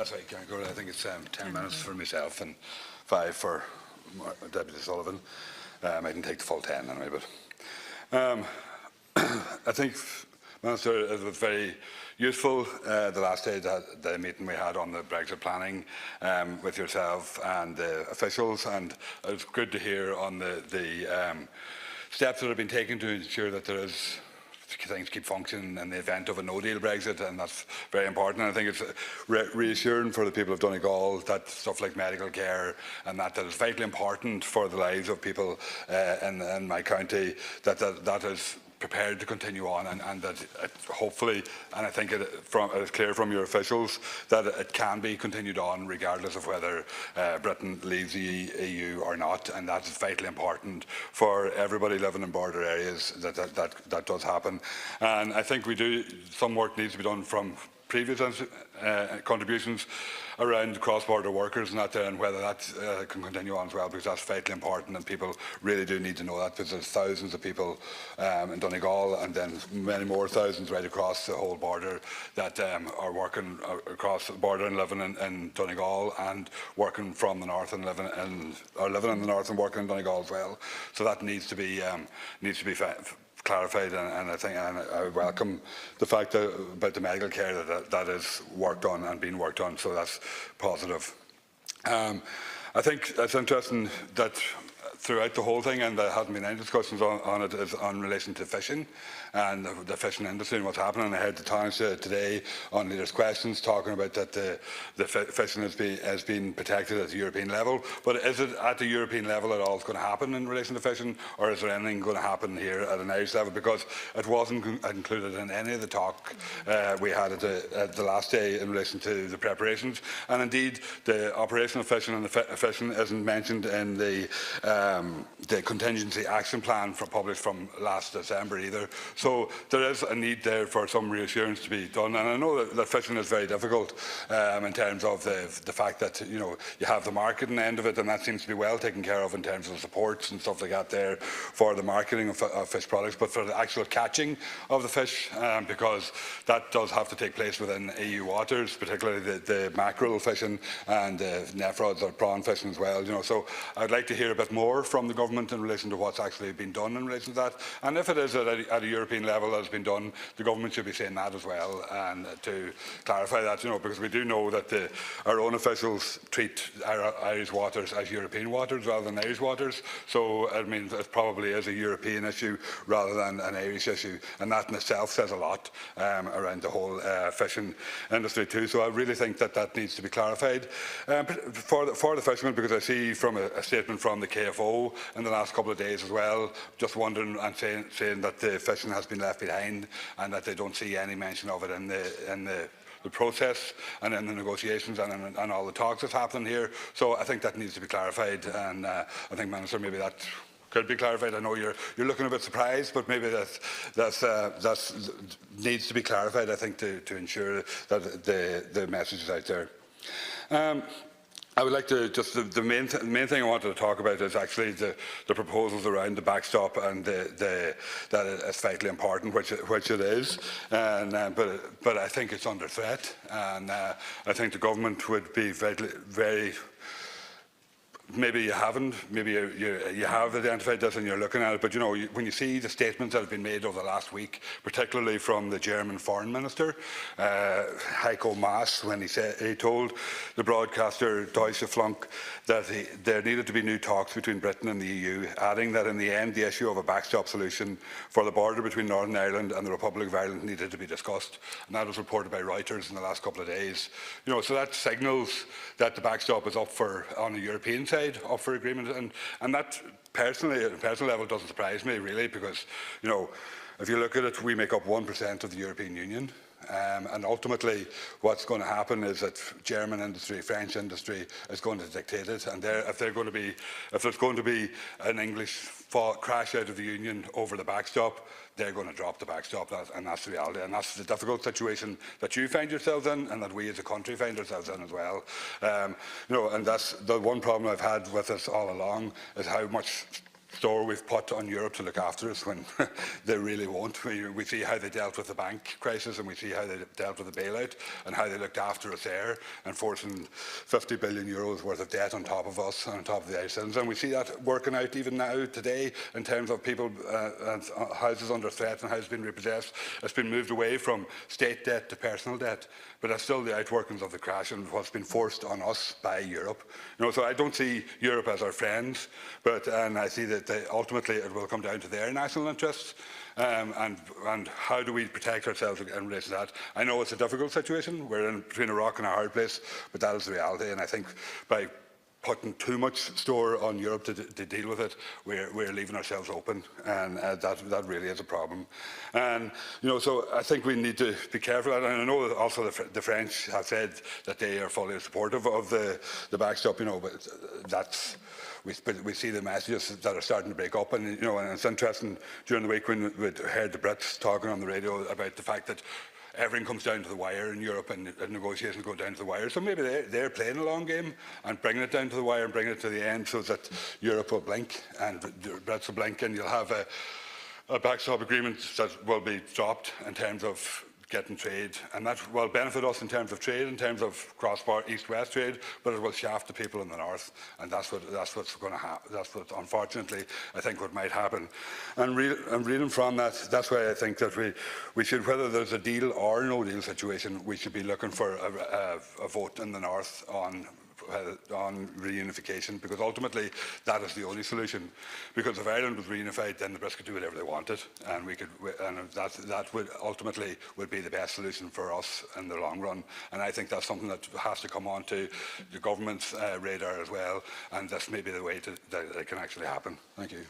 That's right, Gango. I think it's 10 minutes for myself and 5 for Deputy Sullivan. I can take the full 10 anyway, but I think, Minister, it was very useful the last day, the meeting we had on the Brexit planning with yourself and the officials, and it was good to hear on the steps that have been taken to ensure that things keep functioning in the event of a no-deal Brexit, and that's very important. And I think it's reassuring for the people of Donegal that stuff like medical care and that is vitally important for the lives of people in my county, that is prepared to continue on, and that hopefully, and I think it's clear from your officials that it can be continued on regardless of whether Britain leaves the EU or not, and that is vitally important for everybody living in border areas that does happen. And I think some work needs to be done from previous contributions around cross-border workers and whether that can continue on as well, because that's vitally important and people really do need to know that, because there's thousands of people in Donegal and then many more thousands right across the whole border that are working across the border and living in Donegal and working from the north and living in the north and working in Donegal as well. So that needs to be clarified, and I think I welcome the fact that about the medical care that is worked on and being worked on, so that's positive. I think it's interesting that throughout the whole thing, and there hasn't been any discussions on it, is on relation to fishing and the fishing industry and what's happening. I heard the Taoiseach today on Leaders' Questions talking about that the fishing has been protected at the European level. But is it at the European level at all going to happen in relation to fishing, or is there anything going to happen here at an Irish level? Because it wasn't included in any of the talk we had at the last day in relation to the preparations. And indeed, the operational fishing and the fishing isn't mentioned in the contingency action plan published from last December either. So there is a need there for some reassurance to be done, and I know that fishing is very difficult in terms of the fact that you have the marketing end of it, and that seems to be well taken care of in terms of supports and stuff like that there for the marketing of fish products, but for the actual catching of the fish, because that does have to take place within EU waters, particularly the mackerel fishing and nephrods or prawn fishing as well. So I'd like to hear a bit more from the government in relation to what's actually been done in relation to that, and if it is at a European level that has been done, the government should be saying that as well, and to clarify that, because we do know that our own officials treat Irish waters as European waters rather than Irish waters. So I mean, it probably is a European issue rather than an Irish issue, and that in itself says a lot around the whole fishing industry too. So I really think that needs to be clarified for the fishermen, because I see from a statement from the KFO in the last couple of days as well, just wondering and saying that the fishing has been left behind and that they don't see any mention of it in the process and in the negotiations and all the talks that's happening here. So I think that needs to be clarified, and I think, Minister, maybe that could be clarified. I know you're looking a bit surprised, but maybe that needs to be clarified, I think, to ensure that the message is out there. I would like to the main thing I wanted to talk about is actually the proposals around the backstop, and that it's vitally important, which it is, and but I think it's under threat, and I think the government would be very. Maybe you haven't, maybe you have identified this and you're looking at it, but when you see the statements that have been made over the last week, particularly from the German Foreign Minister, Heiko Maas, when he told the broadcaster Deutsche Funk that there needed to be new talks between Britain and the EU, adding that in the end the issue of a backstop solution for the border between Northern Ireland and the Republic of Ireland needed to be discussed, and that was reported by Reuters in the last couple of days. So that signals that the backstop is up on the European side, up for agreement, and that personally, at a personal level, doesn't surprise me really, because if you look at it, we make up 1% of the European Union, and ultimately what's going to happen is that German industry, French industry is going to dictate it, and if there's going to be an English crash out of the Union over the backstop, they're going to drop the backstop, and that's the reality, and that's the difficult situation that you find yourselves in, and that we as a country find ourselves in as well. And that's the one problem I've had with this all along, is how much store we've put on Europe to look after us when they really won't. We see how they dealt with the bank crisis, and we see how they dealt with the bailout and how they looked after us there, and forcing 50 billion euros worth of debt on top of us and on top of the Irish citizens. And we see that working out even now today in terms of people and houses under threat and houses being repossessed. It's been moved away from state debt to personal debt, but that's still the outworkings of the crash and what's been forced on us by Europe. So I don't see Europe as our friends, and I see that ultimately it will come down to their national interests, and how do we protect ourselves in relation to that. I know it's a difficult situation. We're in between a rock and a hard place, but that is the reality, and I think by putting too much store on Europe to deal with it, we're leaving ourselves open, and that really is a problem. And so I think we need to be careful. And I know also the French have said that they are fully supportive of the backstop. But that's. We see the messages that are starting to break up, and it's interesting during the week when we heard the Brits talking on the radio about the fact that everything comes down to the wire in Europe, and negotiations go down to the wire. So maybe they're playing a long game and bringing it down to the wire and bringing it to the end, so that Europe will blink and the Brits will blink, and you'll have a backstop agreement that will be dropped in terms of getting trade, and that will benefit us in terms of trade, in terms of cross-border east-west trade, but it will shaft the people in the north, and that's what's going to happen. That's what, unfortunately, I think what might happen. And reading from that, that's why I think that we should, whether there's a deal or no deal situation, we should be looking for a vote in the north on reunification, because ultimately that is the only solution. Because if Ireland was reunified, then the Brits could do whatever they wanted, and that would ultimately be the best solution for us in the long run. And I think that's something that has to come onto the government's radar as well, and this may be the way that it can actually happen. Thank you.